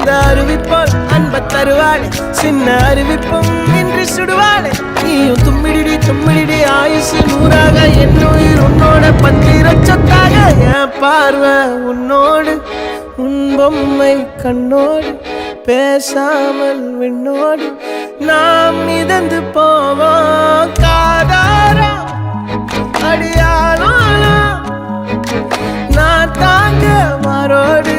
அந்த அறிவிப்போல் அன்ப தருவாளே சின்ன அறிவிப்பும் இன்று சுடுவாளே நீயும் தும்மிடி தும்மிடி ஆயுசு நூறாக என்னுயிர் உன்னோட பந்திர சொத்தாக என் பார்வை உன்னோடு உன் பொம்மை கண்ணோடு பேசாமல் விண்ணோடு நாம் மிதந்து போவோம் காதாரா அடியாளோ நான் தாங்க மாறோடு